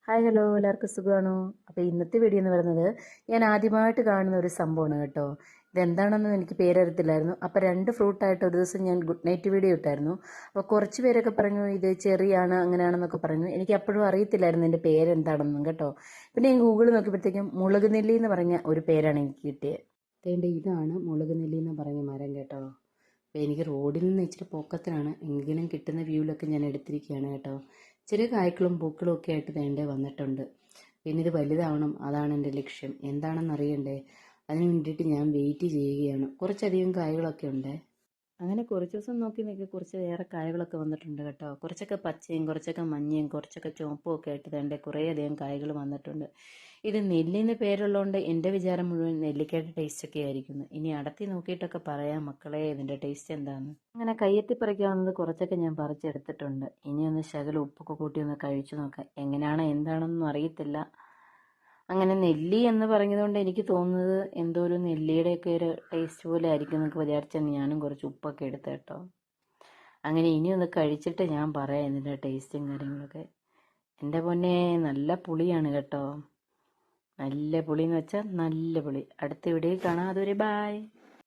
Hi hello എല്ലാവർക്കും സുഖമാണോ? അപ്പോൾ ഇന്നത്തെ വീഡിയോ എന്ന് പറയുന്നത് ഞാൻ ആദ്യമായിട്ട് കാണുന്ന ഒരു സംഭവമാണ് കേട്ടോ. ഇതെന്താണെന്ന് എനിക്ക് പേരറിയത്തില്ലായിരുന്നു. അപ്പോൾ 2 ഫ്രൂട്ടായിട്ട് ഒരു ദിവസം ഞാൻ ഗുഡ് നൈറ്റ് വീഡിയോ ഇട്ടായിരുന്നു. അപ്പോൾ കുറച്ച് പേരൊക്കെ പറഞ്ഞു ഇത് ചെറിയാണ് അങ്ങനെയാണെന്നൊക്കെ പറഞ്ഞു. എനിക്ക് അപ്പോഴും അറിയത്തില്ലായിരുന്നു എൻ്റെ പേരെന്താണെന്നും കേട്ടോ. പിന്നെ ഞാൻ ഗൂഗിളിൽ നോക്കിയപ്പോഴത്തേക്കും മുളക് നെല്ലി എന്ന് പറഞ്ഞ ഒരു പേരാണ് എനിക്ക് കിട്ടിയത്. അതേണ്ട ഇതാണ് മുളക് നെല്ലി എന്ന് പറഞ്ഞ മരം കേട്ടോ. അപ്പോൾ എനിക്ക് റോഡിൽ നിന്ന് ഇച്ചിരി പൊക്കത്തിലാണ്, എങ്കിലും കിട്ടുന്ന വ്യൂവിലൊക്കെ ഞാൻ എടുത്തിരിക്കുകയാണ് കേട്ടോ. ചെറിയ കായ്ക്കളും പൂക്കളും ഒക്കെ ആയിട്ട് വേണ്ടേ വന്നിട്ടുണ്ട്. പിന്നെ ഇത് വലുതാവണം, അതാണ് എൻ്റെ ലക്ഷ്യം. എന്താണെന്ന് അറിയണ്ടേ, അതിന് വേണ്ടിയിട്ട് ഞാൻ വെയിറ്റ് ചെയ്യുകയാണ്. കുറച്ചധികം കായ്കളൊക്കെ ഉണ്ട്. അങ്ങനെ കുറച്ച് ദിവസം നോക്കി നോക്കി കുറച്ച് ഏറെ കായകളൊക്കെ വന്നിട്ടുണ്ട് കേട്ടോ. കുറച്ചൊക്കെ പച്ചയും കുറച്ചൊക്കെ മഞ്ഞയും കുറച്ചൊക്കെ ചുവപ്പും ഒക്കെ ആയിട്ട് വേണ്ട കുറേയധികം കായകൾ വന്നിട്ടുണ്ട്. ഇത് നെല്ലിന്ന് പേരുള്ളതുകൊണ്ട് എൻ്റെ വിചാരം മുഴുവൻ നെല്ലിക്കയുടെ ടേസ്റ്റൊക്കെ ആയിരിക്കുന്നു. ഇനി അടത്തി നോക്കിയിട്ടൊക്കെ പറയാം മക്കളെ ഇതിൻ്റെ ടേസ്റ്റ് എന്താണെന്ന്. അങ്ങനെ കയ്യെത്തി പറിക്കാവുന്നത് കുറച്ചൊക്കെ ഞാൻ പറിച്ചെടുത്തിട്ടുണ്ട്. ഇനി ഒന്ന് ശകലം ഉപ്പൊക്കെ കൂട്ടി ഒന്ന് കഴിച്ചു നോക്കാം. എങ്ങനെയാണ് എന്താണെന്നൊന്നും അറിയത്തില്ല. അങ്ങനെ നെല്ലി എന്ന് പറഞ്ഞതുകൊണ്ട് എനിക്ക് തോന്നുന്നത് എന്തോ ഒരു നെല്ലിയുടെയൊക്കെ ഒരു ടേസ്റ്റ് പോലെ ആയിരിക്കും എന്നൊക്കെ വിചാരിച്ചാൽ ഞാനും കുറച്ച് ഉപ്പൊക്കെ എടുത്ത് കേട്ടോ. അങ്ങനെ ഇനി ഒന്ന് കഴിച്ചിട്ട് ഞാൻ പറയാം ഇതിൻ്റെ ടേസ്റ്റും കാര്യങ്ങളൊക്കെ. എൻ്റെ പൊന്നെ നല്ല പുളിയാണ് കേട്ടോ. നല്ല പുളി എന്ന് വെച്ചാൽ നല്ല പുളി. അടുത്ത വീഡിയോയിൽ കാണാം. അതുവരെ ബായ്.